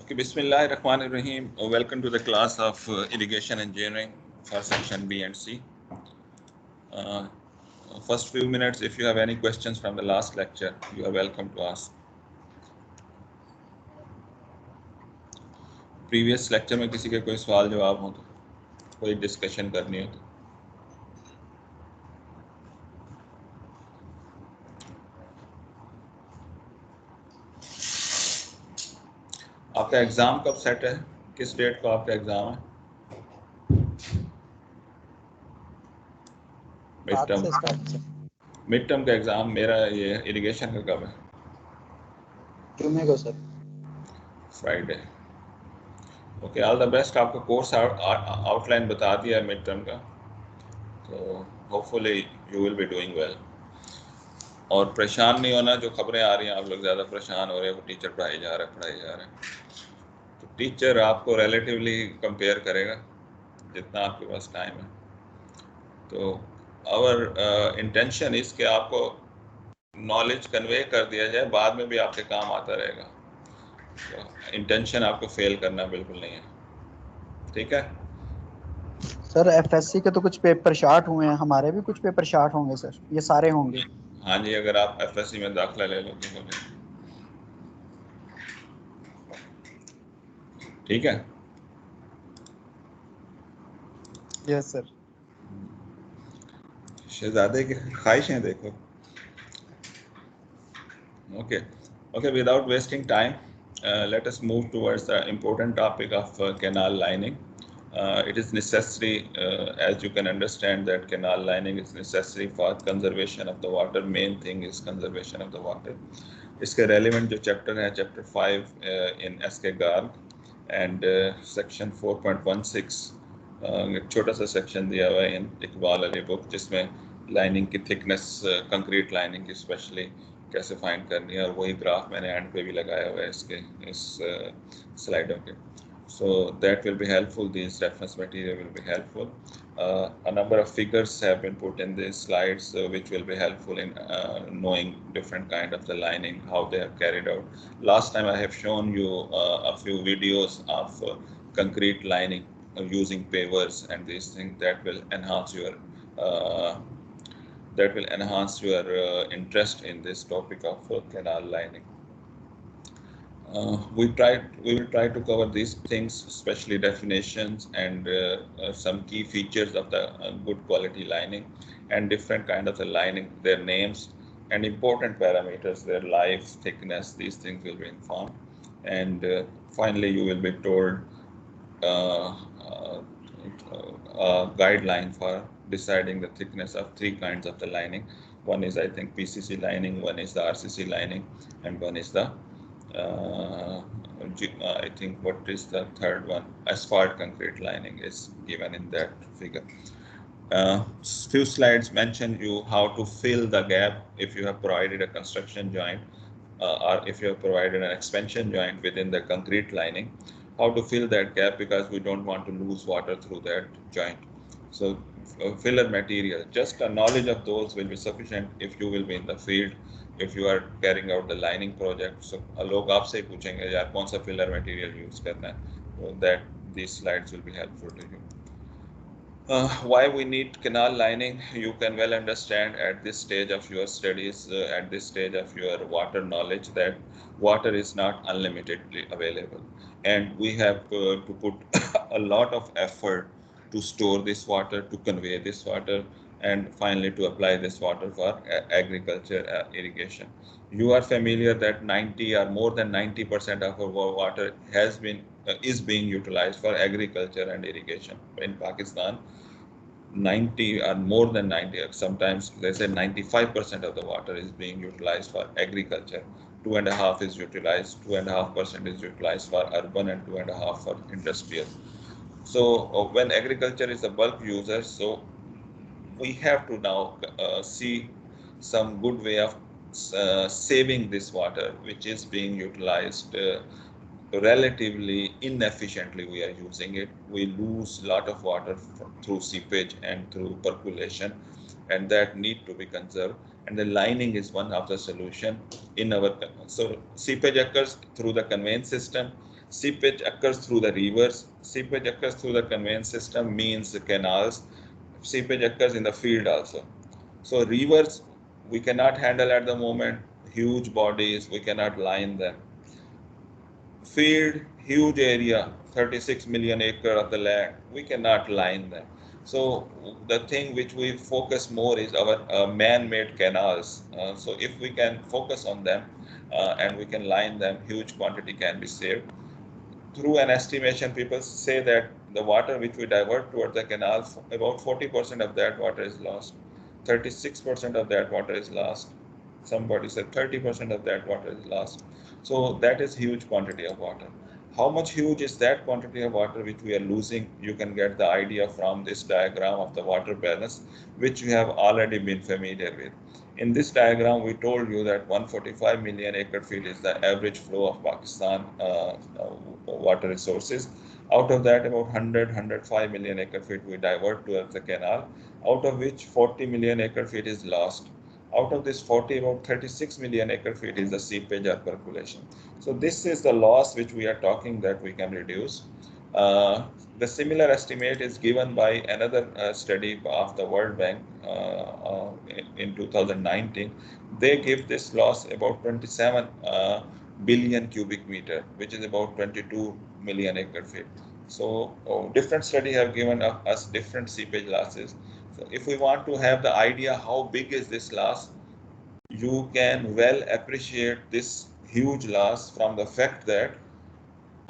Okay, Bismillahirrahmanirrahim. Welcome to the class of Irrigation Engineering for section B and C. First few minutes, if you have any questions from the last lecture, you are welcome to ask. Previous lecture में किसी के कोई सवाल जवाब हो तो कोई discussion करनी हो तो आपका एग्जाम कब सेट है? किस डेट को आपका एग्जाम है? मिड टर्म का एग्जाम मेरा ये इरिगेशन का कब है? जुम्मे को sir. Friday. Okay, all the best. आपका कोर्स आउटलाइन बता दिया है मिड टर्म का, तो hopefully you will be doing well. और परेशान नहीं होना, जो खबरें आ रही हैं आप लोग ज़्यादा परेशान हो रहे हैं, वो टीचर पढ़ाई जा रहा है। तो टीचर आपको रिलेटिवली कंपेयर करेगा जितना आपके पास टाइम है। तो आवर इंटेंशन इस कि आपको नॉलेज कन्वे कर दिया जाए, बाद में भी आपके काम आता रहेगा। तो इंटेंशन आपको फेल करना बिल्कुल नहीं है, ठीक है सर? एफएससी के तो कुछ पेपर शार्ट हुए हैं, हमारे भी कुछ पेपर शार्ट होंगे सर, ये सारे होंगे? हाँ जी, अगर आप एफएससी में दाखिला ले लो तो हो जाए, ठीक है। Yes sir. शहजादे की ख्वाहिशें देखो। Okay, without wasting time, let us move towards the important topic of canal lining. It is necessary, as you can understand, that canal lining is necessary for conservation of the water. Main thing is conservation of the water. इसके relevant जो chapter है, chapter 5 in S.K. Garg and section 4.16, एक छोटा सा section दिया हुआ है in Iqbal Ali book, जिसमें लाइनिंग की थिकनेस, कंक्रीट लाइनिंग की स्पेशली कैसे फाइंड करनी है, और वही ग्राफ मैंने एंड पे भी लगाया हुआ है इसके इस स्लाइडों के। So that will be helpful, this reference material will be helpful. A number of figures have been put in these slides which will be helpful in knowing different kind of the lining, how they are carried out. Last time I have shown you a few videos of concrete lining using pavers and these things that will enhance your interest in this topic of canal lining. We will try to cover these things, especially definitions and some key features of the good quality lining and different kind of the lining, their names and important parameters, their life, thickness. These things will be informed, and finally you will be told a guideline for deciding the thickness of three kinds of the lining. One is, I think, PCC lining, one is the RCC lining, and one is the I think what is the third one? Asphalt concrete lining is given in that figure. Few slides mention you how to fill the gap if you have provided a construction joint or if you have provided an expansion joint within the concrete lining, how to fill that gap, because we don't want to lose water through that joint. So filler material, just a knowledge of those will be sufficient if you will be in the field, if you are carrying out the lining project. So लोग आपसे ही पूछेंगे यार कौन सा filler material use करना है, so that these slides will be helpful to you. Why we need canal lining, you can well understand at this stage of your studies, at this stage of your water knowledge, that water is not unlimitedly available, and we have to put a lot of effort to store this water, to convey this water, and finally to apply this water for agriculture, irrigation. You are familiar that 90 or more than 90% of our water is being utilized for agriculture and irrigation in Pakistan. 90 or more than 90, sometimes they say 95% of the water is being utilized for agriculture. 2.5% is utilized, 2.5% is utilized for urban, and 2.5% for industrial. So when agriculture is a bulk user, so we have to now see some good way of saving this water, which is being utilized relatively inefficiently. We are using it. We lose a lot of water through seepage and through percolation, and that need to be conserved. And the lining is one of the solution in our. So seepage occurs through the conveyance system. Seepage occurs through the rivers. Seepage occurs through the conveyance system, means the canals. Seepage occurs in the field also. So rivers we cannot handle at the moment, huge bodies, we cannot line them. Field, huge area, 36 million acre of the land, we cannot line them. So the thing which we focus more is our man-made canals. So if we can focus on them and we can line them, huge quantity can be saved. Through an estimation, people say that the water which we divert towards the canal, about 40% of that water is lost. 36% of that water is lost. Somebody said 30% of that water is lost. So that is huge quantity of water. How much huge is that quantity of water which we are losing? You can get the idea from this diagram of the water balance, which you have already been familiar with. In this diagram, we told you that 145 million acre feet is the average flow of Pakistan water resources. Out of that, about 105 million acre feet we divert towards the canal, out of which 40 million acre feet is lost. Out of this 40, about 36 million acre feet is the seepage or percolation. So this is the loss which we are talking that we can reduce. The similar estimate is given by another study of the World Bank in 2019. They give this loss about 27 billion cubic meter, which is about 22 million acre feet. So different studies have given us different seepage losses. So if we want to have the idea how big is this loss, you can well appreciate this huge loss from the fact that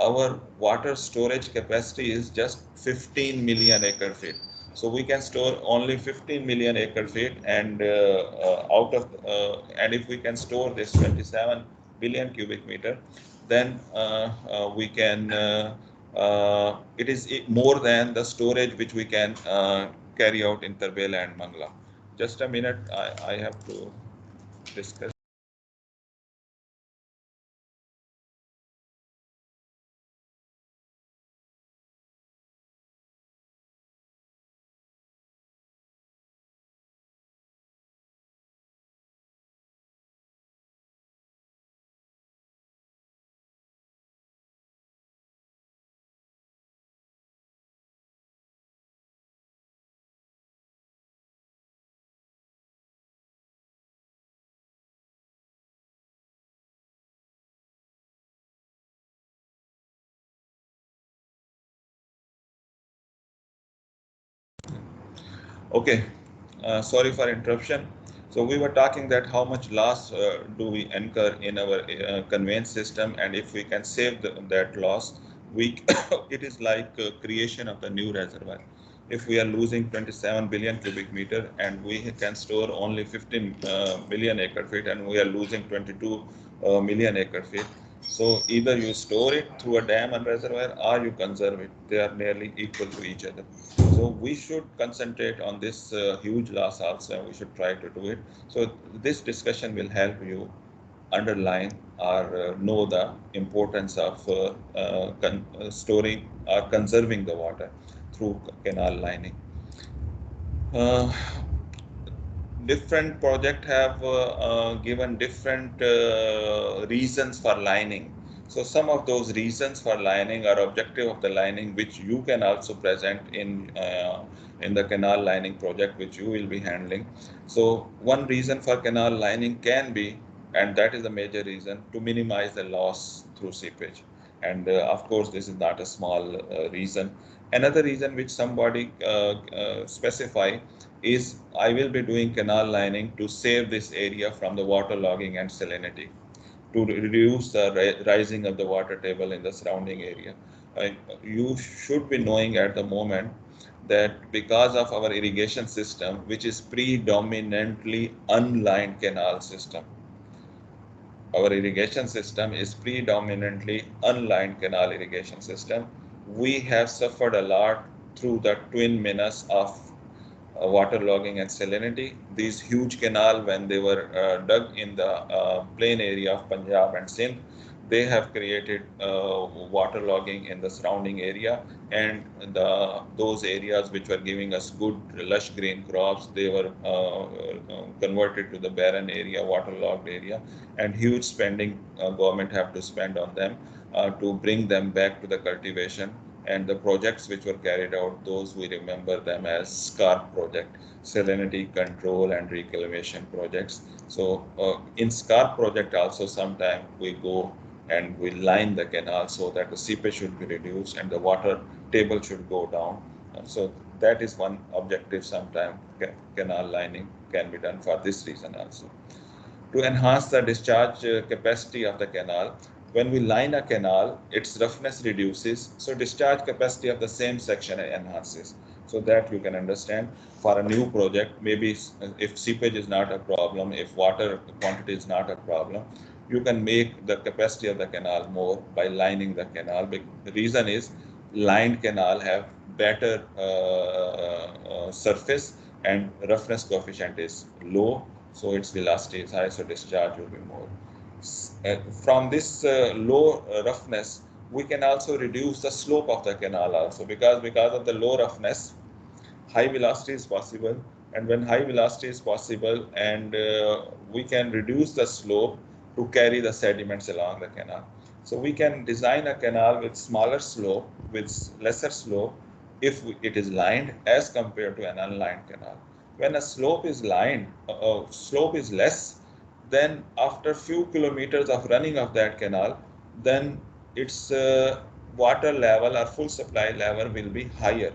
our water storage capacity is just 15 million acre feet. So we can store only 15 million acre feet, and and if we can store this 27 billion cubic meter, then we can. It is more than the storage which we can carry out in Tarbela and Mangla. Just a minute, I have to discuss. Okay, sorry for interruption. So we were talking that how much loss do we incur in our conveyance system, and if we can save that loss, we it is like creation of the new reservoir. If we are losing 27 billion cubic meter and we can store only 15 million acre feet, and we are losing 22 million acre feet, so either you store it through a dam and reservoir or you conserve it. They are nearly equal to each other. So we should concentrate on this huge loss also, and we should try to do it. So this discussion will help you underline or know the importance of storing or conserving the water through canal lining. Different projects have given different reasons for lining. So some of those reasons for lining are objective of the lining, which you can also present in the canal lining project, which you will be handling. So one reason for canal lining can be, and that is the major reason, to minimize the loss through seepage. And of course, this is not a small reason. Another reason which somebody specify is I will be doing canal lining to save this area from the water logging and salinity, to reduce the rising of the water table in the surrounding area. You should be knowing at the moment that because of our irrigation system, which is predominantly unlined canal system, our irrigation system is predominantly unlined canal irrigation system. We have suffered a lot through the twin menace of waterlogging and salinity. These huge canal, when they were dug in the plain area of Punjab and Sindh, they have created waterlogging in the surrounding area, and those areas which were giving us good lush green crops, they were converted to the barren area, waterlogged area, and huge spending government have to spend on them. to bring them back to the cultivation. And the projects which were carried out, those we remember them as SCARP project, salinity control and reclamation projects. So in SCARP project also sometime we go and we line the canal so that the seepage should be reduced and the water table should go down. So that is one objective. Sometime canal lining can be done for this reason also. To enhance the discharge capacity of the canal, when we line a canal, its roughness reduces, so discharge capacity of the same section enhances. So that you can understand for a new project, maybe if seepage is not a problem, if water quantity is not a problem, you can make the capacity of the canal more by lining the canal. The reason is lined canal have better surface and roughness coefficient is low, so its velocity is high, so discharge will be more. From this low roughness, we can also reduce the slope of the canal also, because of the low roughness, high velocity is possible. And when high velocity is possible, and we can reduce the slope to carry the sediments along the canal. So we can design a canal with smaller slope, with lesser slope, if it is lined as compared to an unlined canal. When a slope is lined, slope is less, then after few kilometers of running of that canal, then its water level or full supply level will be higher.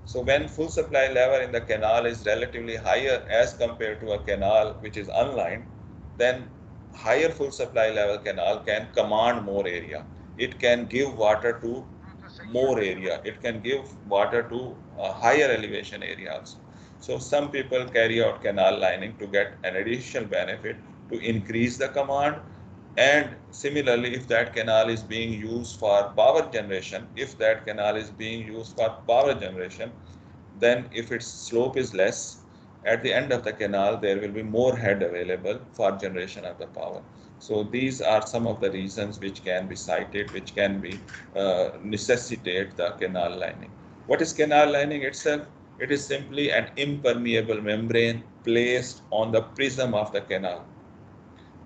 So when full supply level in the canal is relatively higher as compared to a canal which is unlined, then higher full supply level canal can command more area. It can give water to more area. It can give water to a higher elevation area also. So some people carry out canal lining to get an additional benefit to increase the command. And similarly, if that canal is being used for power generation, then if its slope is less, at the end of the canal, there will be more head available for generation of the power. So these are some of the reasons which can be cited, which can be necessitate the canal lining. What is canal lining itself? It is simply an impermeable membrane placed on the prism of the canal.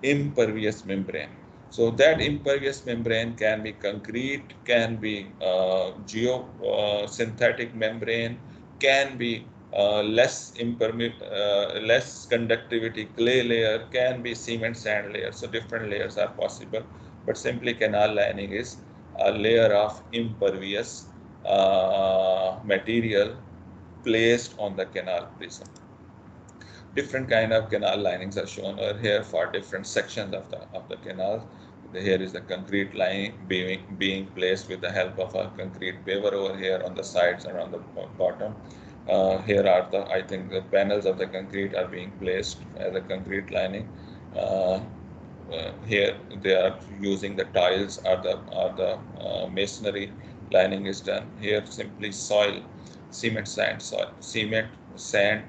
Impervious membrane. So that impervious membrane can be concrete, can be geosynthetic membrane, can be less conductivity clay layer, can be cement sand layer. So different layers are possible, but simply canal lining is a layer of impervious material placed on the canal prism. Different kind of canal linings are shown over here for different sections of the canal. Here is the concrete line being placed with the help of a concrete paver over here on the sides and on the bottom. Here are I think the panels of the concrete are being placed as a concrete lining. Here they are using the tiles or the masonry lining is done. Here simply soil, cement sand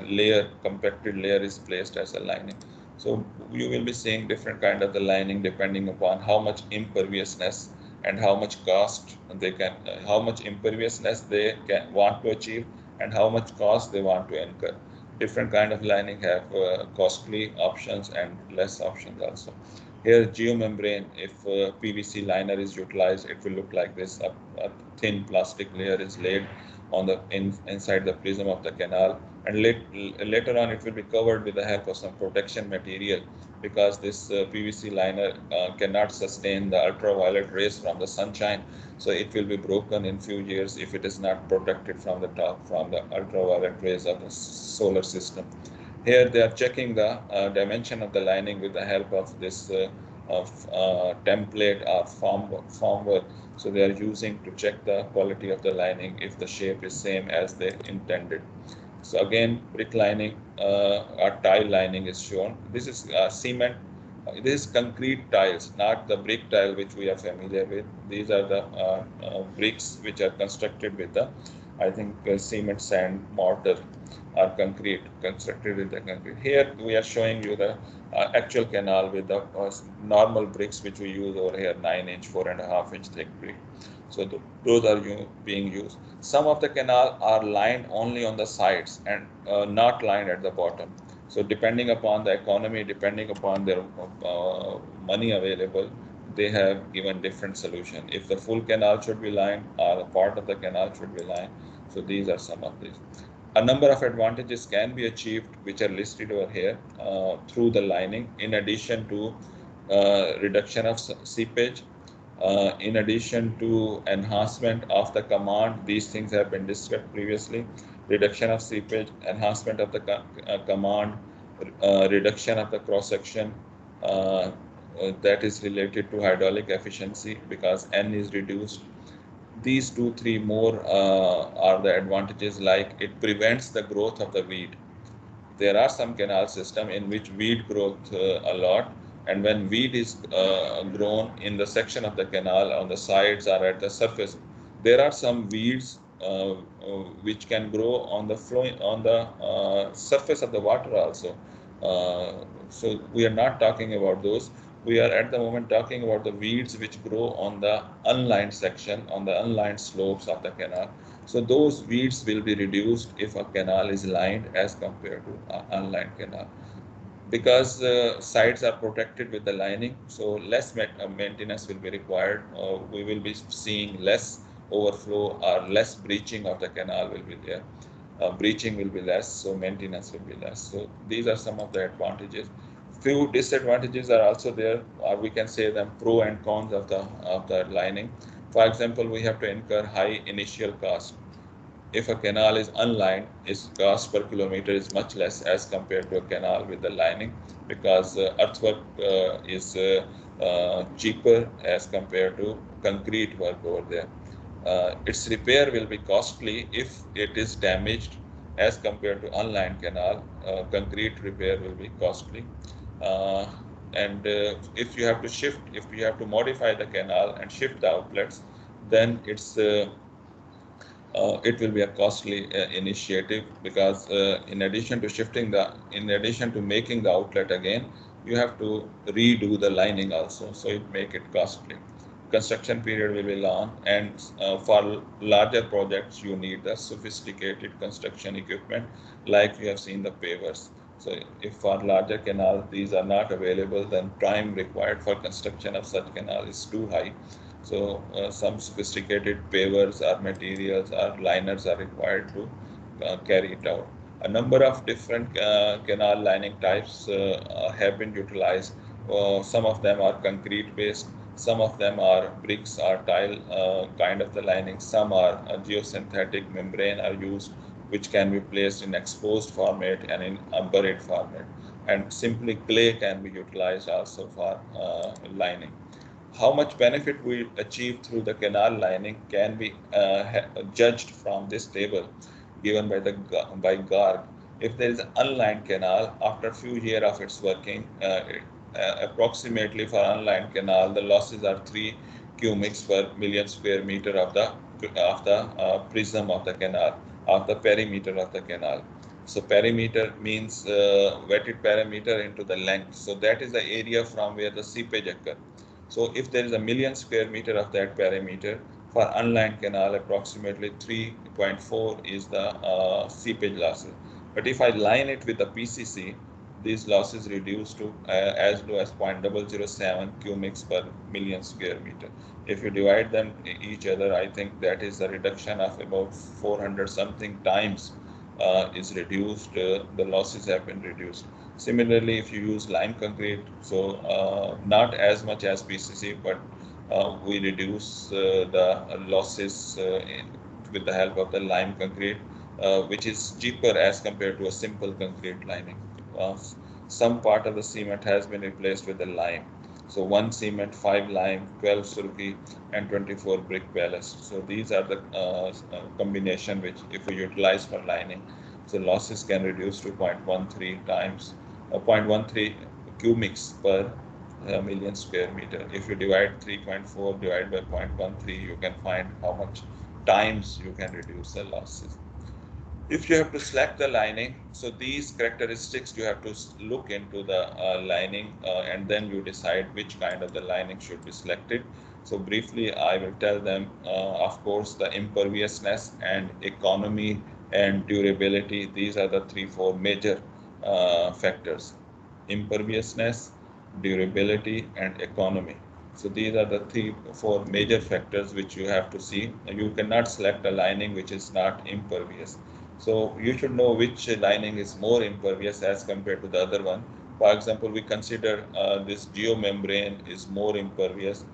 layer, compacted layer is placed as a lining. So you will be seeing different kind of the lining depending upon how much imperviousness and how much cost they can, how much imperviousness they can want to achieve and how much cost they want to incur. Different kind of lining have costly options and less options also. Here geomembrane, if PVC liner is utilized, it will look like this. A thin plastic layer is laid on the inside the prism of the canal, and later on it will be covered with the help of some protection material, because this PVC liner cannot sustain the ultraviolet rays from the sunshine, so it will be broken in few years if it is not protected from the top from the ultraviolet rays of the solar system. Here they are checking the dimension of the lining with the help of this template or formwork. So they are using to check the quality of the lining if the shape is same as they intended. So again, brick lining or tile lining is shown. This is cement. This is concrete tiles, not the brick tile which we are familiar with. These are the bricks which are constructed with the, I think, cement, sand, mortar, or concrete, constructed with the concrete. Here we are showing you the actual canal with the normal bricks which we use over here, 9-inch, 4.5-inch thick brick. So those are being used. Some of the canal are lined only on the sides and not lined at the bottom. So depending upon the economy, depending upon their money available, they have given different solution. If the full canal should be lined or a part of the canal should be lined. So these are some of these. A number of advantages can be achieved, which are listed over here through the lining, in addition to reduction of seepage, in addition to enhancement of the command. These things have been discussed previously. Reduction of seepage, enhancement of the command, reduction of the cross section, that is related to hydraulic efficiency because N is reduced. These 2-3 more are the advantages, like it prevents the growth of the weed. There are some canal system in which weed growth a lot, and when weed is grown in the section of the canal on the sides or at the surface, there are some weeds which can grow on the surface of the water also. So we are not talking about those. We are at the moment talking about the weeds which grow on the unlined section, on the unlined slopes of the canal. So those weeds will be reduced if a canal is lined as compared to an unlined canal. Because sides are protected with the lining, so less maintenance will be required. We will be seeing less overflow or less breaching of the canal will be there. Breaching will be less, so maintenance will be less. So these are some of the advantages. Few disadvantages are also there, or we can say them pro and cons of the lining. For example, we have to incur high initial cost. If a canal is unlined, its cost per kilometer is much less as compared to a canal with the lining, because earthwork is cheaper as compared to concrete work over there. Its repair will be costly if it is damaged as compared to unlined canal. Concrete repair will be costly. And if you have to modify the canal and shift the outlets, then it will be a costly initiative, because in addition to making the outlet again, you have to redo the lining also, so it make it costly. Construction period will be long, and for larger projects you need the sophisticated construction equipment like you have seen the pavers. So if for larger canal these are not available, then time required for construction of such canal is too high. So some sophisticated pavers or materials or liners are required to carry it out. A number of different canal lining types have been utilized. Some of them are concrete based, some of them are bricks or tile kind of the lining, some are geosynthetic membrane are used, which can be placed in exposed format and in buried format. And simply clay can be utilized also for lining. How much benefit we achieve through the canal lining can be judged from this table given by Garg. If there is an unlined canal, after a few years of its working, approximately for unlined canal, the losses are 3 cubics per million square meter of the prism of the canal, of the perimeter of the canal. So perimeter means wetted perimeter into the length. So that is the area from where the seepage occurs. So if there is a million square meter of that perimeter, for unlined canal, approximately 3.4 is the seepage losses. But if I line it with the PCC, these losses reduce to as low as 0.007 cubics per million square meter. If you divide them each other, I think that is a reduction of about 400 something times is reduced. The losses have been reduced. Similarly, if you use lime concrete, so not as much as PCC, but we reduce the losses with the help of the lime concrete, which is cheaper as compared to a simple concrete lining. Some part of the cement has been replaced with the lime. So 1 cement, 5 lime, 12 surki, and 24 brick ballast. So these are the combination which, if we utilize for lining, so losses can reduce to 0.13 times, 0.13 cubics per million square meter. If you divide 3.4 divided by 0.13, you can find how much times you can reduce the losses. If you have to select the lining, so these characteristics you have to look into the lining and then you decide which kind of the lining should be selected. So briefly, I will tell them, of course, the imperviousness and economy and durability. These are the 3-4 major factors: imperviousness, durability, and economy. So these are the 3-4 major factors which you have to see. You cannot select a lining which is not impervious. So you should know which lining is more impervious as compared to the other one. For example, we consider this geomembrane is more impervious.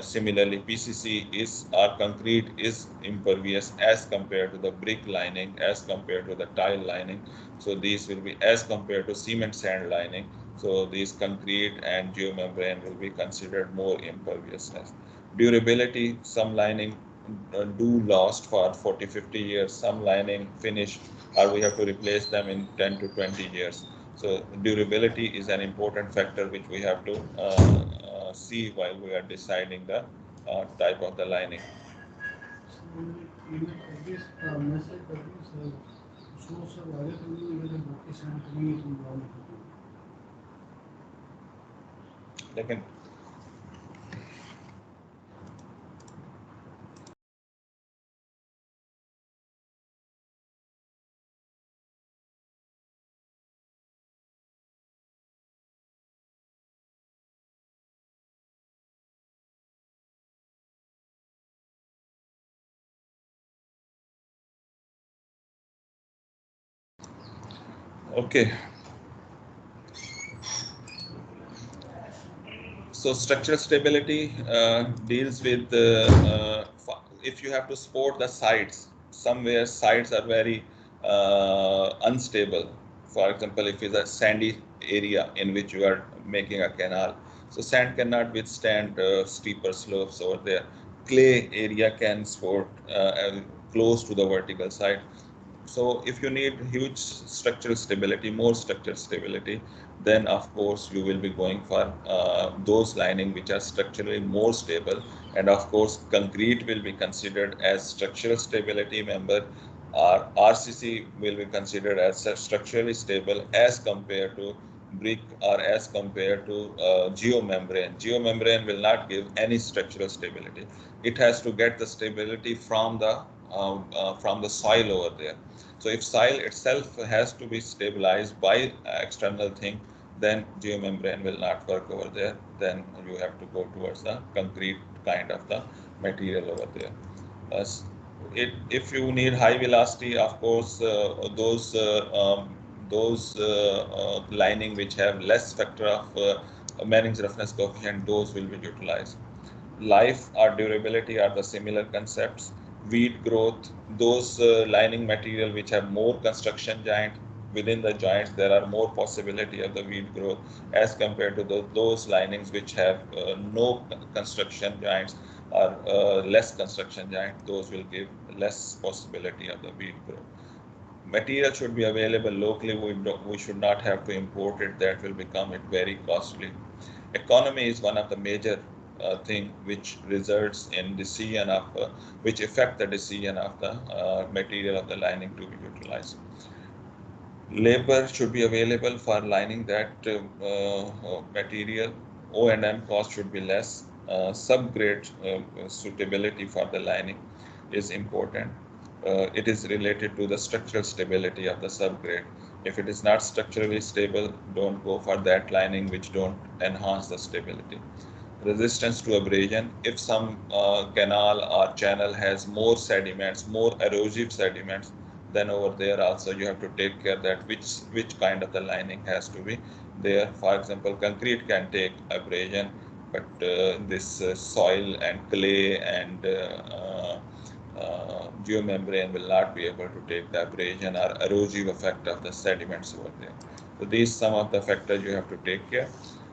Similarly, PCC is or concrete is impervious as compared to the brick lining, as compared to the tile lining. So these will be as compared to cement sand lining. So these concrete and geomembrane will be considered more imperviousness. Durability, some lining do last for 40-50 years, some lining finish or we have to replace them in 10 to 20 years. So durability is an important factor which we have to see while we are deciding the type of the lining. लेकिन okay. So structural stability deals with if you have to support the sides, somewhere sides are very unstable. For example, if it's a sandy area in which you are making a canal, so sand cannot withstand steeper slopes over there. Clay area can support close to the vertical side. So if you need huge structural stability, more structural stability, then of course you will be going for those lining which are structurally more stable. And of course, concrete will be considered as structural stability member, or RCC will be considered as structurally stable as compared to brick or as compared to geomembrane. Geomembrane will not give any structural stability. It has to get the stability from the soil over there. So if soil itself has to be stabilized by external thing, then geomembrane will not work over there. Then you have to go towards the concrete kind of the material over there. If you need high velocity, of course, those lining which have less factor of Manning's roughness coefficient, those will be utilized. Life or durability are the similar concepts. Weed growth, those lining material which have more construction joint, within the joints there are more possibility of the weed growth as compared to those linings which have no construction joints or less construction joint, those will give less possibility of the weed growth. Material should be available locally. We should not have to import it. That will become it very costly. Economy is one of the major thing which results in decision of which affect the decision of the material of the lining to be utilized. Labor should be available for lining that material. O&M cost should be less. Subgrade suitability for the lining is important. It is related to the structural stability of the subgrade. If it is not structurally stable, don't go for that lining which don't enhance the stability. Resistance to abrasion. If some canal or channel has more sediments, more erosive sediments, then over there also you have to take care that which kind of the lining has to be there. For example, concrete can take abrasion, but this soil and clay and geomembrane will not be able to take the abrasion or erosive effect of the sediments over there. So these some of the factors you have to take care.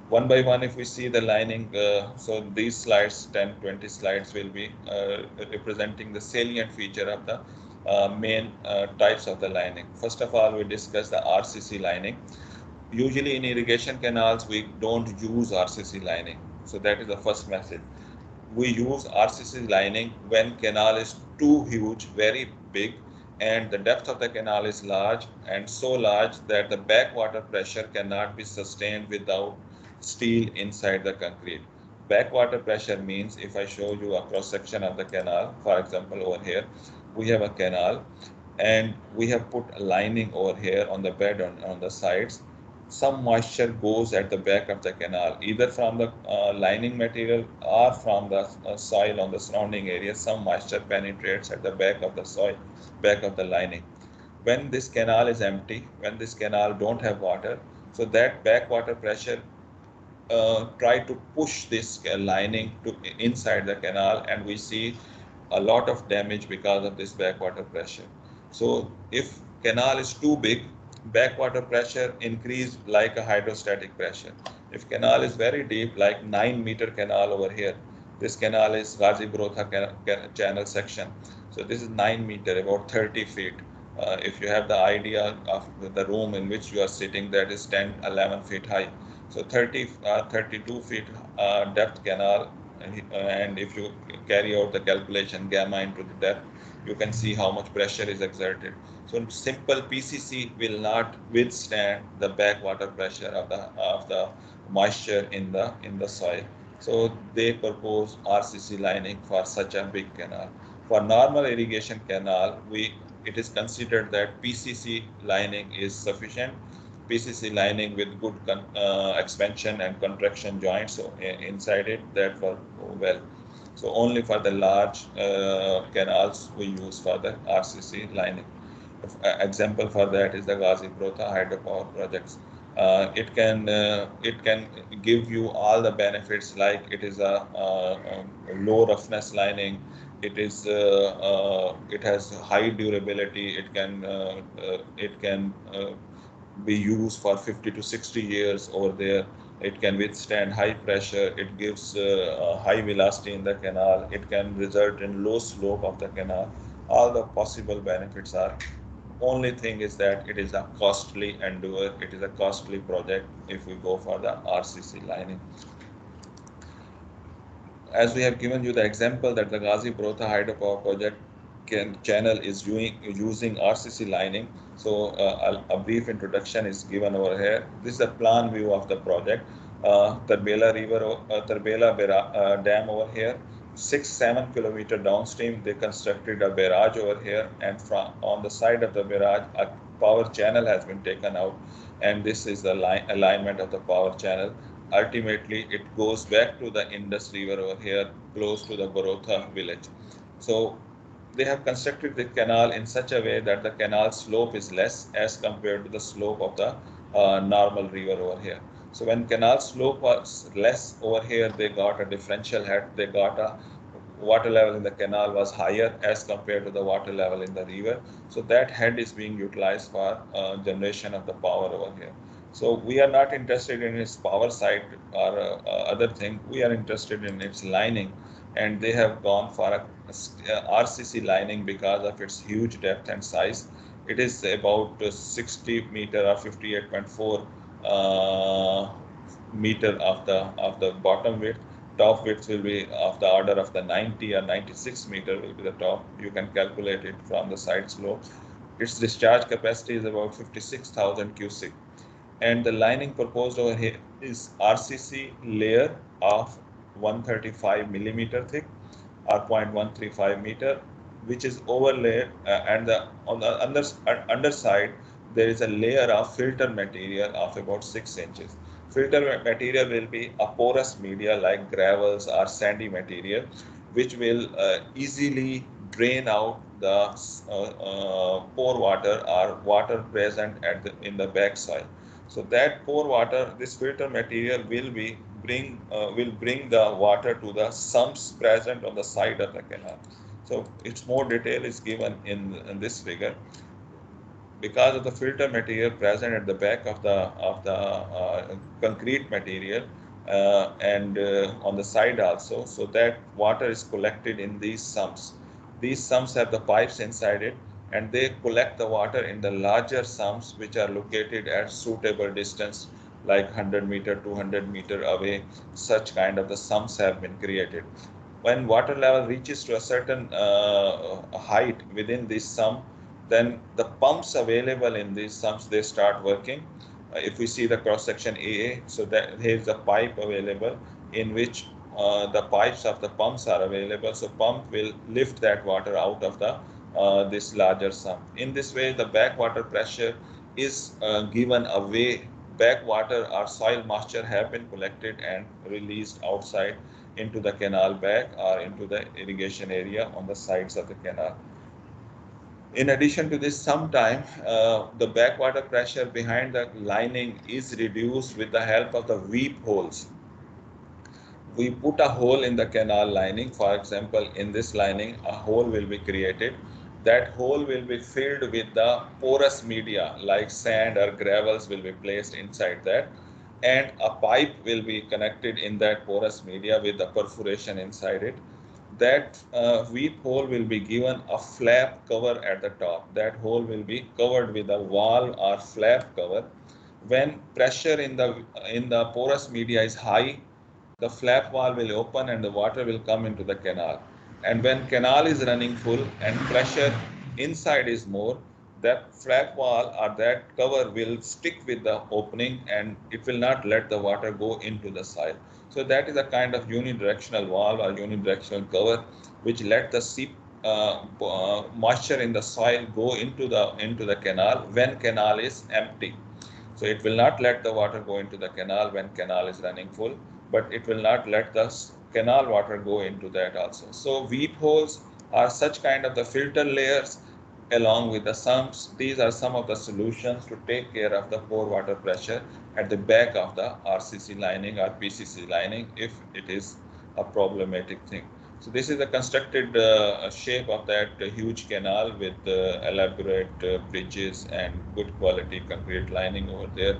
One by one, if we see the lining, so these slides, 10, 20 slides will be representing the salient feature of the main types of the lining. First of all, we discuss the RCC lining. Usually in irrigation canals, we don't use RCC lining. So that is the first message. We use RCC lining when canal is too huge, very big, and the depth of the canal is large and so large that the backwater pressure cannot be sustained without steel inside the concrete. Backwater pressure means, if I show you a cross section of the canal, for example, over here, we have a canal and we have put a lining over here on the bed on the sides. some moisture goes at the back of the canal, either from the lining material or from the soil on the surrounding area. Some moisture penetrates at the back of the soil, back of the lining. When this canal is empty, when this canal don't have water, so that backwater pressure try to push this lining to inside the canal, and we see a lot of damage because of this backwater pressure. So if canal is too big, backwater pressure increase like a hydrostatic pressure. If canal is very deep, like 9-meter canal over here, this canal is Ghazi Brotha channel section. So this is 9 meter, about 30 feet. If you have the idea of the room in which you are sitting, that is 10, 11 feet high. So 32 feet depth canal, and if you carry out the calculation gamma into the depth, you can see how much pressure is exerted. So simple PCC will not withstand the backwater pressure of the moisture in the soil. So they propose RCC lining for such a big canal. For normal irrigation canal, it is considered that PCC lining is sufficient. PCC lining with good expansion and contraction joints inside it, that work well. So only for the large canals we use for the RCC lining. Example for that is the Ghazi Brotha hydropower projects. It can give you all the benefits, like it is a low roughness lining. It has high durability. It can be used for 50 to 60 years over there. It can withstand high pressure. It gives high velocity in the canal. It can result in low slope of the canal. All the possible benefits are. Only thing is that it is a costly endeavor. It is a costly project if we go for the RCC lining. As we have given you the example that the Ghazi Brotha hydropower project channel is using RCC lining. So a brief introduction is given over here. This is a plan view of the project. Tarbela River, Tarbela Dam over here. 6-7 kilometer downstream, they constructed a barrage over here, and from on the side of the barrage, a power channel has been taken out, and this is the alignment of the power channel. Ultimately, it goes back to the Indus River over here, close to the Barotha village. So they have constructed the canal in such a way that the canal slope is less as compared to the slope of the normal river over here. So when canal slope was less over here, they got a differential head. They got a water level in the canal was higher as compared to the water level in the river. So that head is being utilized for generation of the power over here. So we are not interested in its power side or other thing. We are interested in its lining, and they have gone for a RCC lining because of its huge depth and size. It is about 60 meter or 58.4 meter of the bottom width. Top width will be of the order of the 90 or 96 meter will be the top. You can calculate it from the side slope. Its discharge capacity is about 56,000 cubic. And the lining proposed over here is RCC layer of 135 millimeter thick or 0.135 meter, which is overlaid, and on the underside there is a layer of filter material of about 6 inches. Filter material will be a porous media like gravels or sandy material, which will easily drain out the pore water or water present in the back soil. So that pore water, this filter material will bring the water to the sumps present on the side of the canal. So its more detail is given in this figure. Because of the filter material present at the back of the concrete material and on the side also, so that water is collected in these sumps. These sumps have the pipes inside it, and they collect the water in the larger sumps, which are located at suitable distance, like 100 meter, 200 meter away. Such kind of the sumps have been created. When water level reaches to a certain height within this sump, then the pumps available in these sumps, they start working. If we see the cross section AA, so that here is a pipe available in which the pipes of the pumps are available. So pump will lift that water out of the this larger sump. In this way, the backwater pressure is given away backwater or soil moisture have been collected and released outside into the canal bed or into the irrigation area on the sides of the canal. In addition to this, sometimes the backwater pressure behind the lining is reduced with the help of the weep holes. We put a hole in the canal lining. For example, in this lining, a hole will be created. That hole will be filled with the porous media like sand or gravels will be placed inside that, and a pipe will be connected in that porous media with the perforation inside it. That weep hole will be given a flap cover at the top. That hole will be covered with a valve or flap cover. When pressure in the porous media is high, the flap valve will open and the water will come into the canal. And when canal is running full and pressure inside is more, that flap valve or that cover will stick with the opening and it will not let the water go into the soil. So that is a kind of unidirectional valve or unidirectional cover which let the moisture in the soil go into the canal when canal is empty. So it will not let the water go into the canal when canal is running full, but it will not let the canal water go into that also. So weep holes are such kind of the filter layers along with the sumps. These are some of the solutions to take care of the poor water pressure at the back of the RCC lining or PCC lining if it is a problematic thing. So this is the constructed shape of that huge canal with elaborate bridges and good quality concrete lining over there.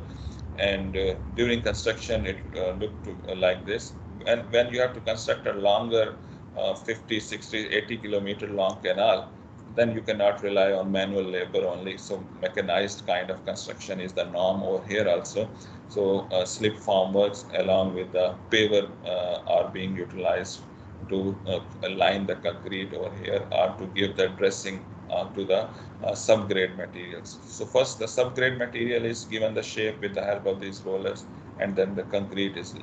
And during construction, it looked like this. And when you have to construct a longer 50, 60, 80 kilometer long canal, then you cannot rely on manual labor only. So mechanized kind of construction is the norm over here also. So slip form works along with the paver are being utilized to line the concrete over here or to give the dressing to the subgrade materials. So first the subgrade material is given the shape with the help of these rollers, and then the concrete is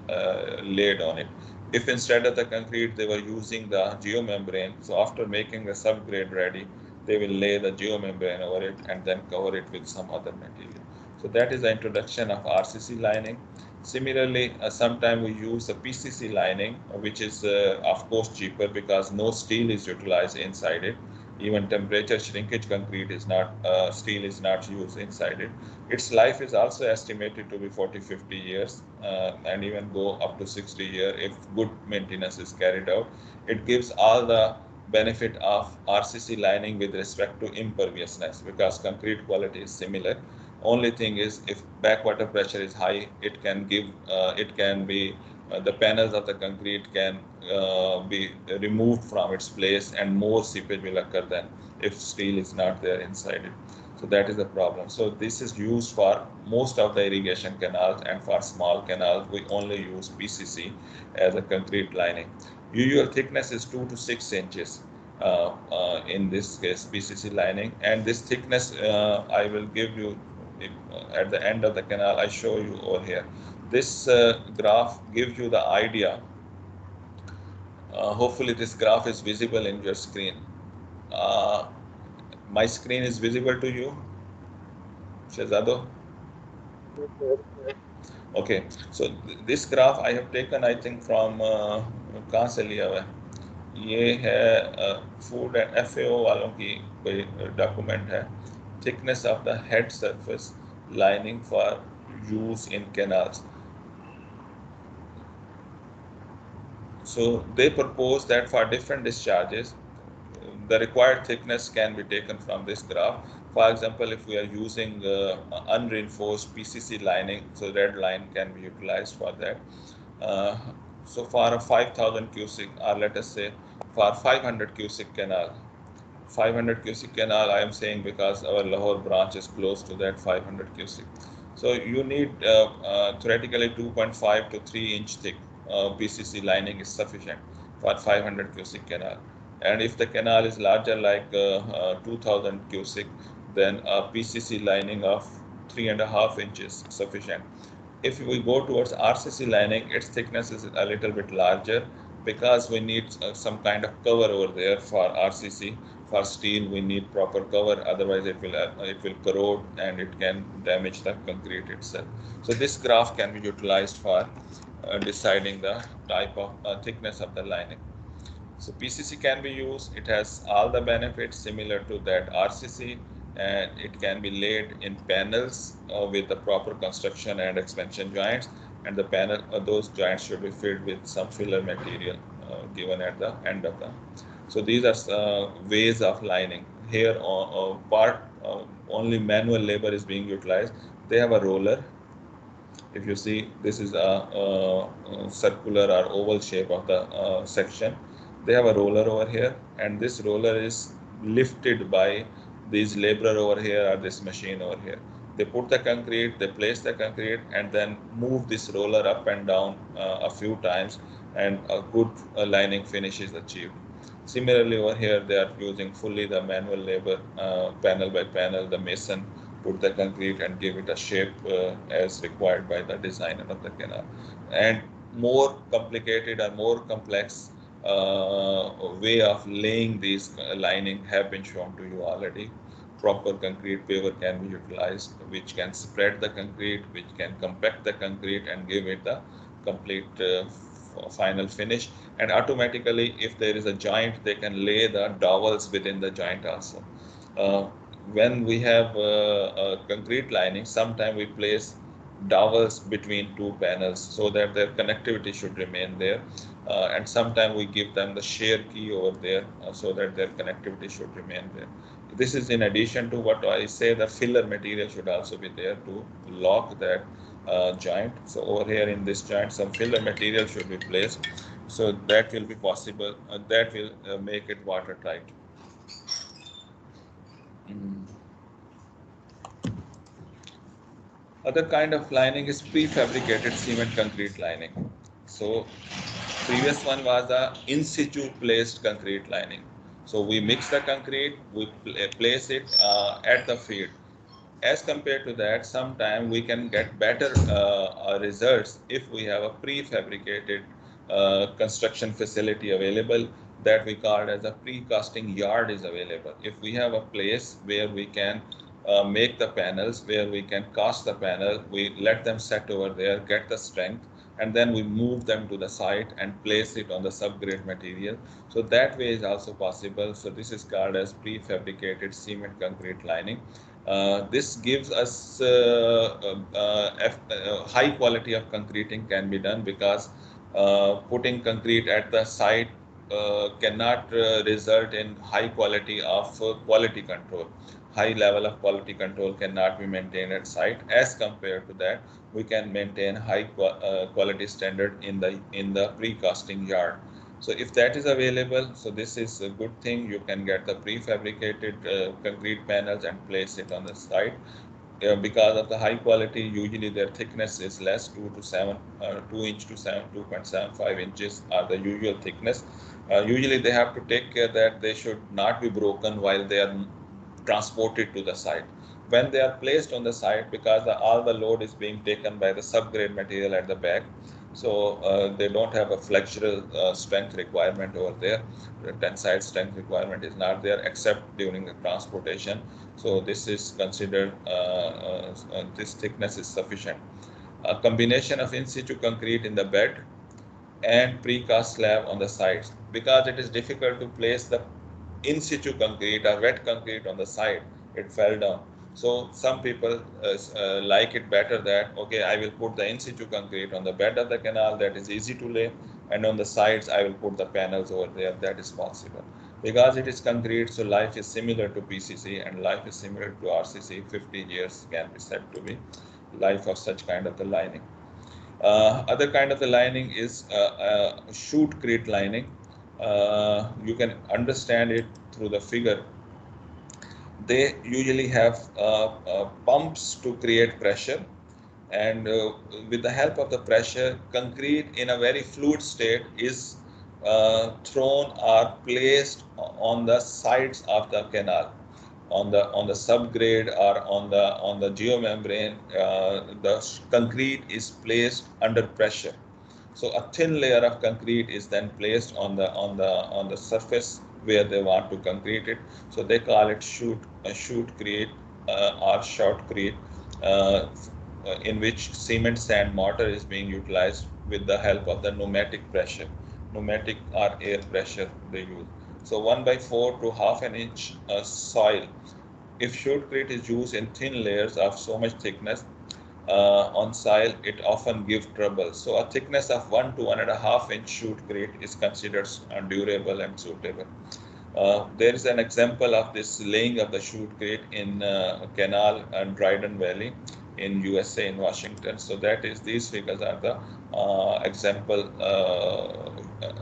laid on it. If instead of the concrete they were using the geomembrane, so after making the subgrade ready, they will lay the geomembrane over it and then cover it with some other material. So that is the introduction of RCC lining. Similarly, sometimes we use the PCC lining, which is of course cheaper because no steel is utilized inside it. Even temperature shrinkage concrete is not, steel is not used inside it. Its life is also estimated to be 40-50 years and even go up to 60 years if good maintenance is carried out. It gives all the benefit of RCC lining with respect to imperviousness because concrete quality is similar. Only thing is, if backwater pressure is high, it can be the panels of the concrete can be removed from its place and more seepage will occur than if steel is not there inside it. So that is the problem. So this is used for most of the irrigation canals, and for small canals we only use PCC as a concrete lining. Usual thickness is 2 to 6 inches in this case PCC lining, and this thickness I will give you at the end of the canal. I show you over here. This graph gives you the idea. Hopefully this graph is visible in your screen. My screen is visible to you, Shehzado? Okay, so this graph I have taken I think from कहाँ से लिया हुआ है? ये है food and FAO वालों की कोई डॉक्यूमेंट है. Thickness of the head surface lining for use in canals. So they propose that for different discharges, the required thickness can be taken from this graph. For example, if we are using unreinforced PCC lining, so red line can be utilized for that. So for a 5,000 cubic, or let us say for 500 cubic canal, 500 cubic canal I am saying because our Lahore branch is close to that 500 cubic. So you need theoretically 2.5 to 3 inch thick PCC lining is sufficient for 500 cubic canal. And if the canal is larger like 2000 cubic, then a PCC lining of 3.5 inches sufficient. If we go towards RCC lining, its thickness is a little bit larger because we need some kind of cover over there for RCC. For steel, we need proper cover, otherwise it will corrode and it can damage the concrete itself. So this graph can be utilized for deciding the type of thickness of the lining. So PCC can be used. It has all the benefits similar to that RCC, and it can be laid in panels with the proper construction and expansion joints, and the panel those joints should be filled with some filler material given at the end of them. So these are ways of lining. Here part only manual labor is being utilized. They have a roller. If you see, this is a circular or oval shape of the section. They have a roller over here, and this roller is lifted by these laborer over here or this machine over here. They put the concrete, they place the concrete, and then move this roller up and down a few times, and a good lining finish is achieved. Similarly, over here, they are using fully the manual labor, panel by panel. The mason put the concrete and give it a shape as required by the designer of the canal. And more complicated or more complex way of laying these lining have been shown to you already. Proper concrete paver can be utilized, which can spread the concrete, which can compact the concrete and give it the complete final finish. And automatically, if there is a joint, they can lay the dowels within the joint also. When we have a concrete lining, sometimes we place dowels between two panels so that their connectivity should remain there. And sometimes we give them the share key over there so that their connectivity should remain there. This is in addition to what I say, the filler material should also be there to lock that joint. So over here in this joint, some filler material should be placed. So that will be possible. That will make it watertight. Other kind of lining is prefabricated cement concrete lining. So previous one was the in situ placed concrete lining. So we mix the concrete, we place it at the field. As compared to that, sometimes we can get better results if we have a prefabricated construction facility available that we call as a pre-casting yard is available. If we have a place where we can make the panels, where we can cast the panel, we let them set over there, get the strength, and then we move them to the site and place it on the subgrade material. So that way is also possible. So this is called as prefabricated cement concrete lining. This gives us high quality of concreting can be done because putting concrete at the site cannot result in high quality of quality control. High level of quality control cannot be maintained at site. As compared to that, we can maintain high quality standard in the precasting yard. So if that is available, so this is a good thing. You can get the prefabricated concrete panels and place it on the site. Because of the high quality, usually their thickness is less, 2 inch to 2.75 inches are the usual thickness. Usually they have to take care that they should not be broken while they are transported to the site. When they are placed on the site, because all the load is being taken by the subgrade material at the back, so they don't have a flexural strength requirement over there. The tensile strength requirement is not there except during the transportation. So this is considered, this thickness is sufficient. A combination of in situ concrete in the bed and precast slab on the sides, because it is difficult to place the in situ concrete or wet concrete on the side, it fell down. So some people like it better that, okay, I will put the in situ concrete on the bed of the canal, that is easy to lay, and on the sides I will put the panels over there, that is possible. Because it is concrete, so life is similar to PCC and life is similar to RCC. 50 years can be said to be life of such kind of the lining. Other kind of the lining is shootcrete lining. You can understand it through the figure. They usually have pumps to create pressure, and with the help of the pressure, concrete in a very fluid state is thrown or placed on the sides of the canal, on the subgrade or on the geomembrane. The concrete is placed under pressure. So a thin layer of concrete is then placed on the surface where they want to concrete it. So they call it shootcrete or shotcrete, in which cement sand mortar is being utilized with the help of the pneumatic pressure, pneumatic or air pressure they use. So 1/4 to half an inch soil. If shootcrete is used in thin layers of so much thickness on soil, it often gives trouble. So a thickness of 1 to 1.5 inch shootcrete is considered durable and suitable. There is an example of this laying of the shootcrete in canal and Dryden Valley in USA, in Washington. So that is, these figures are the example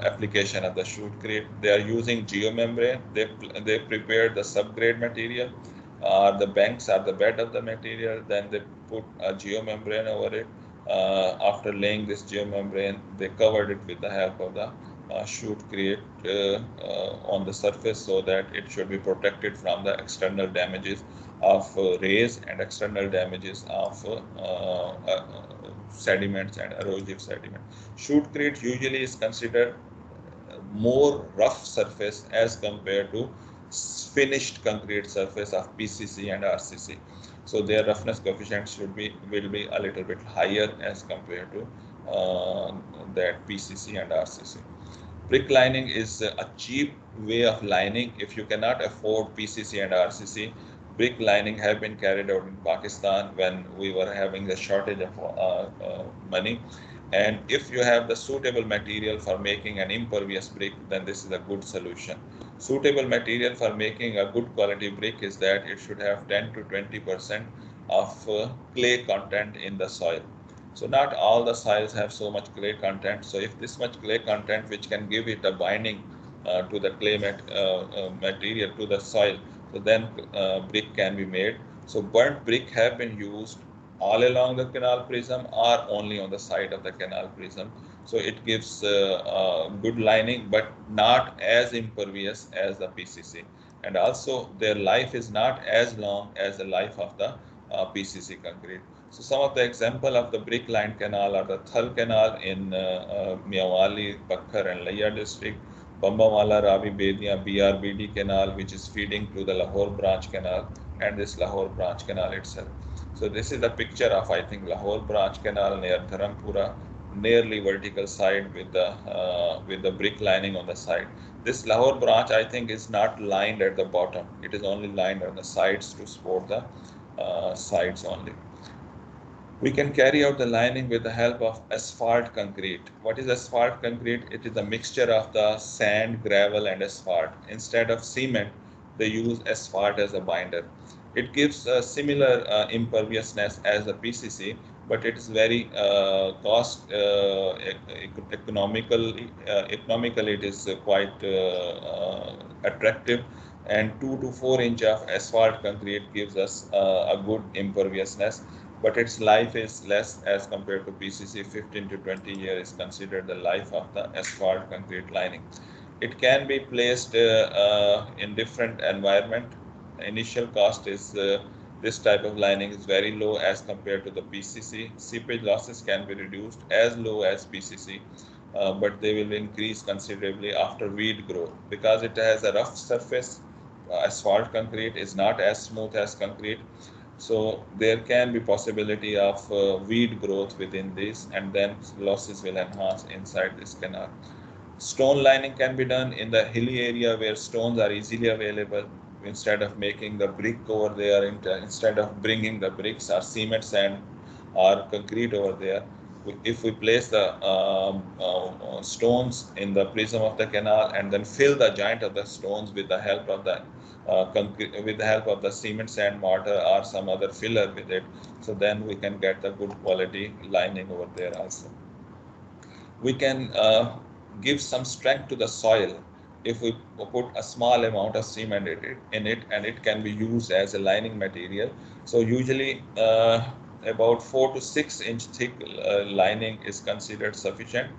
application of the shootcrete. They are using geomembrane. They prepare the subgrade material. The banks are the bed of the material. Then they put a geomembrane over it. After laying this geomembrane, they covered it with the help of the shootcrete on the surface, so that it should be protected from the external damages of rays and external damages of sediments and erosive sediment. Shootcrete usually is considered more rough surface as compared to finished concrete surface of PCC and RCC. So their roughness coefficient will be a little bit higher as compared to that PCC and RCC. Brick lining is a cheap way of lining. If you cannot afford PCC and RCC, brick lining have been carried out in Pakistan when we were having a shortage of money. And if you have the suitable material for making an impervious brick, then this is a good solution. Suitable material for making a good quality brick is that it should have 10 to 20% of clay content in the soil. So not all the soils have so much clay content. So if this much clay content, which can give it a binding to the clay material, to the soil, so then brick can be made. So burnt brick have been used all along the canal prism or only on the side of the canal prism. So it gives good lining, but not as impervious as the PCC. And also their life is not as long as the life of the PCC concrete. So some of the example of the brick lined canal are the Thal Canal in Miawali, Bakhar and Laya district, Bambawala, Ravi Bedia, BRBD Canal, which is feeding to the Lahore Branch Canal, and this Lahore Branch Canal itself. So this is the picture of, I think, Lahore Branch Canal near Dharampura, nearly vertical side with the brick lining on the side. This Lahore Branch, I think, is not lined at the bottom. It is only lined on the sides to support the sides only. We can carry out the lining with the help of asphalt concrete. What is asphalt concrete? It is a mixture of the sand, gravel and asphalt. Instead of cement, they use asphalt as a binder. It gives a similar imperviousness as the PCC, but it is very economically it is quite attractive, and 2 to 4 inch of asphalt concrete gives us a good imperviousness, but its life is less as compared to PCC. 15 to 20 years is considered the life of the asphalt concrete lining. It can be placed in different environment. Initial cost is this type of lining is very low as compared to the PCC. Seepage losses can be reduced as low as PCC, but they will increase considerably after weed growth, because it has a rough surface. Asphalt concrete is not as smooth as concrete, so there can be possibility of weed growth within this, and then losses will enhance inside this canal. Stone lining can be done in the hilly area where stones are easily available. Instead of making the brick over there, instead of bringing the bricks or cement, sand or concrete over there, if we place the stones in the prism of the canal and then fill the joint of the stones with the help of the with the help of the cement, sand, mortar or some other filler with it, so then we can get the good quality lining over there also. We can give some strength to the soil if we put a small amount of cement in it, and it can be used as a lining material. So usually about 4 to 6 inch thick lining is considered sufficient.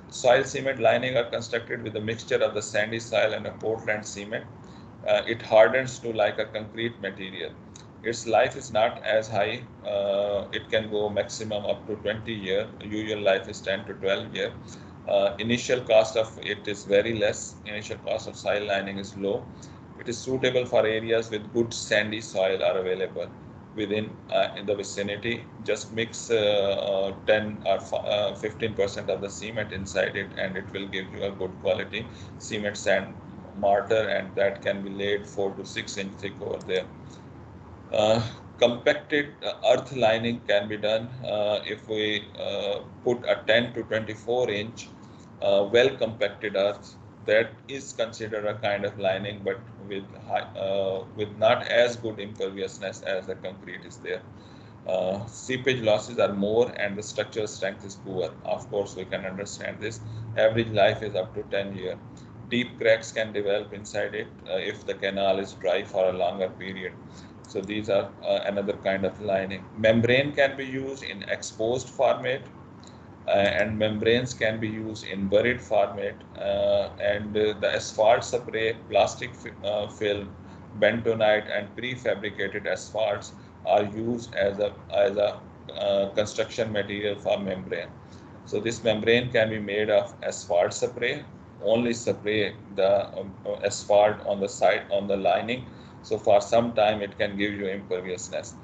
Soil cement lining are constructed with a mixture of the sandy soil and a Portland cement. It hardens to like a concrete material. Its life is not as high. It can go maximum up to 20 years. Usual life is 10 to 12 years. Initial cost of it is very less. Initial cost of soil lining is low. It is suitable for areas with good sandy soil are available within in the vicinity. Just mix 10 or 15% of the cement inside it, and it will give you a good quality cement sand mortar, and that can be laid 4 to 6 inch thick over there. Compacted earth lining can be done if we put a 10 to 24 inch well compacted earth. That is considered a kind of lining, but with not as good imperviousness as the concrete is there. Seepage losses are more and the structural strength is poor. Of course, we can understand this. Average life is up to 10 years. Deep cracks can develop inside it if the canal is dry for a longer period. So these are another kind of lining. Membrane can be used in exposed format, and membranes can be used in buried format, and the asphalt spray, plastic film, bentonite, and prefabricated asphalts are used as a construction material for membrane. So this membrane can be made of asphalt spray. Only spray the asphalt on the side on the lining. So for some time it can give you imperviousness.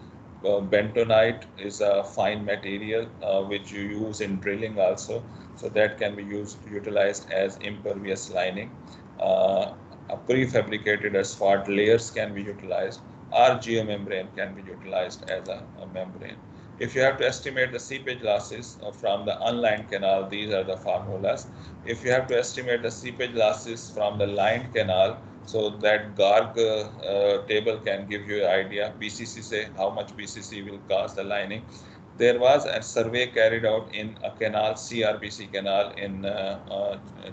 Bentonite is a fine material which you use in drilling also, so that can be utilized as impervious lining. A prefabricated asphalt layers can be utilized, or geomembrane can be utilized as a membrane. If you have to estimate the seepage losses from the unlined canal, these are the formulas. If you have to estimate the seepage losses from the lined canal, so that GARG table can give you an idea. PCC say how much PCC will cost the lining. There was a survey carried out in a canal, CRBC canal in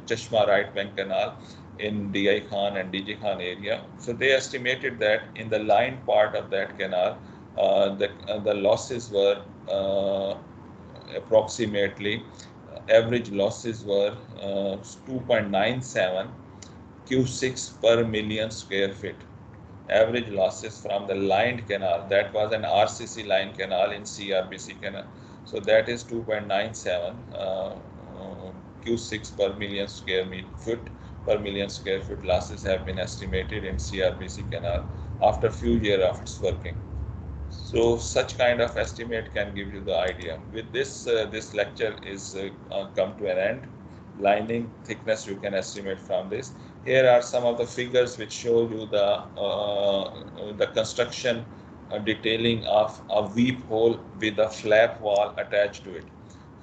Chashma Right Bank Canal in DI Khan and DG Khan area. So they estimated that in the lined part of that canal, the losses were approximately, average losses were 2.97 Q6 per million square feet. Average losses from the lined canal, that was an RCC line canal in CRBC canal. So that is 2.97 Q6 per million square foot per million square foot losses have been estimated in CRBC canal after few years of its working. So such kind of estimate can give you the idea. With this, this lecture is come to an end. Lining thickness you can estimate from this. Here are some of the figures which show you the construction detailing of a weep hole with a flap wall attached to it.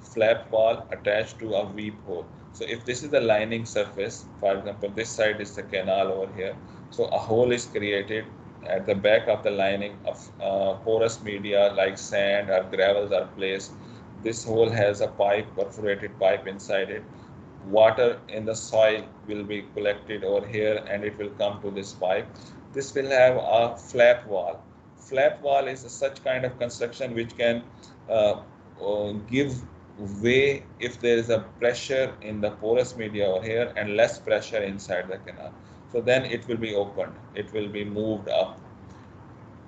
Flap wall attached to a weep hole. So if this is the lining surface, for example, this side is the canal over here. So a hole is created at the back of the lining of porous media like sand or gravels are placed. This hole has a pipe, perforated pipe inside it. Water in the soil will be collected over here and it will come to this pipe. This will have a flap wall. Flap wall is such kind of construction which can give way if there is a pressure in the porous media over here and less pressure inside the canal. So then it will be opened, it will be moved up.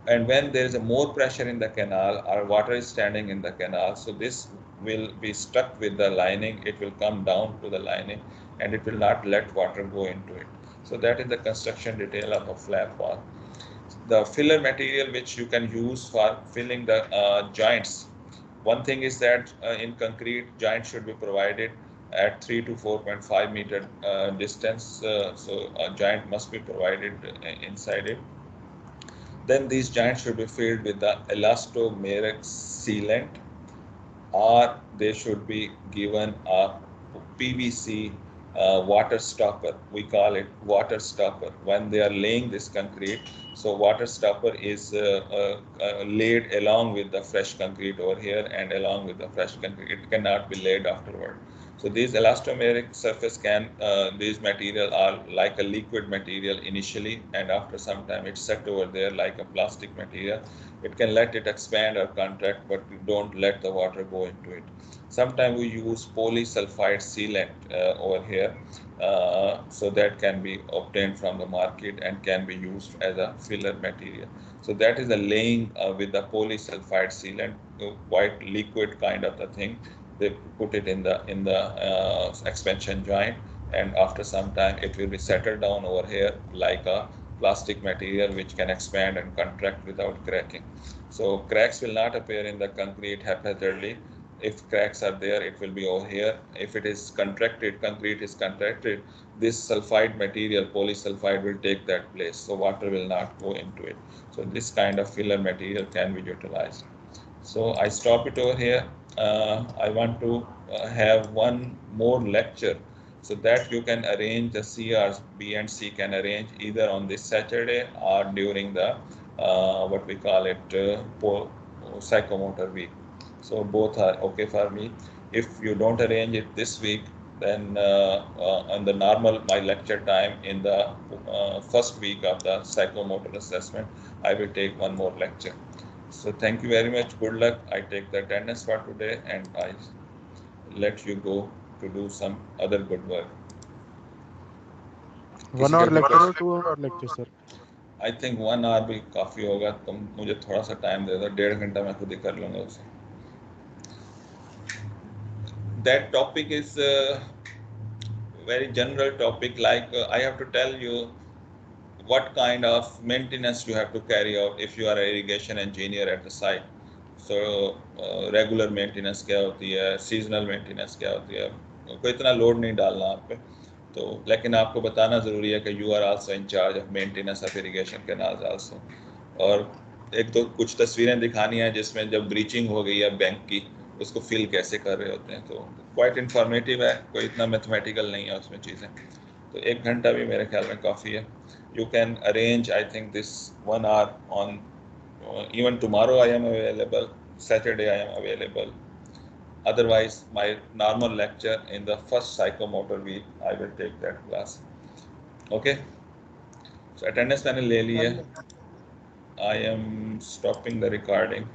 And when there is a more pressure in the canal or water is standing in the canal, so this will be stuck with the lining, it will come down to the lining and it will not let water go into it. So that is the construction detail of a flap wall. The filler material which you can use for filling the joints. One thing is that in concrete, joints should be provided at 3 to 4.5 meter distance. So a joint must be provided inside it. Then these joints should be filled with the elastomeric sealant, or they should be given a PVC water stopper. We call it water stopper when they are laying this concrete. So water stopper is laid along with the fresh concrete over here and along with the fresh concrete. It cannot be laid afterward. So these elastomeric surface these material are like a liquid material initially, and after some time it's set over there like a plastic material. It can let it expand or contract, but don't let the water go into it. Sometimes we use polysulfide sealant over here, so that can be obtained from the market and can be used as a filler material. So that is the laying with the polysulfide sealant, white liquid kind of the thing. they put it in the expansion joint, and after some time it will be settled down over here like a plastic material which can expand and contract without cracking. So cracks will not appear in the concrete haphazardly. If cracks are there, it will be over here. If it is contracted, concrete is contracted, this sulfide material, polysulfide, will take that place. So water will not go into it. So this kind of filler material can be utilized. So I stop it over here. I want to have one more lecture so that you can arrange the CRs, B and C can arrange either on this Saturday or during the what we call it psychomotor week. So both are okay for me. If you don't arrange it this week, then on the normal my lecture time in the first week of the psychomotor assessment, I will take one more lecture. So thank you very much. Good luck. I take the attendance for today and I let you go to do some other good work. 1 hour lecture or 2 hour lecture, sir? I think 1 hour भी काफी होगा. तुम मुझे थोड़ा सा time दे दो. 1.5 घंटा मैं खुद ही कर लूँगा उसे. That topic is very general topic. Like I have to tell you what kind of maintenance you have to carry out if you are an irrigation engineer at the site. So regular maintenance क्या होती है, seasonal maintenance क्या होती है, कोई इतना load नहीं डालना आप पे. तो लेकिन आपको बताना ज़रूरी है कि you are also in charge of maintenance of irrigation canals also. और एक तो कुछ तस्वीरें दिखानी है जिसमें जब ब्रीचिंग हो गई है बैंक की, उसको फिल कैसे कर रहे होते हैं. तो क्वाइट इन्फॉर्मेटिव है, कोई इतना मैथमेटिकल नहीं है उसमें चीज़ें. तो 1 घंटा भी मेरे ख्याल में काफ़ी है. You can arrange, I think, this 1 hour on even tomorrow I am available, Saturday I am available. Otherwise, my normal lecture in the first psychomotor week, I will take that class. Okay? So attendance मैंने ले ली है. I am stopping the recording.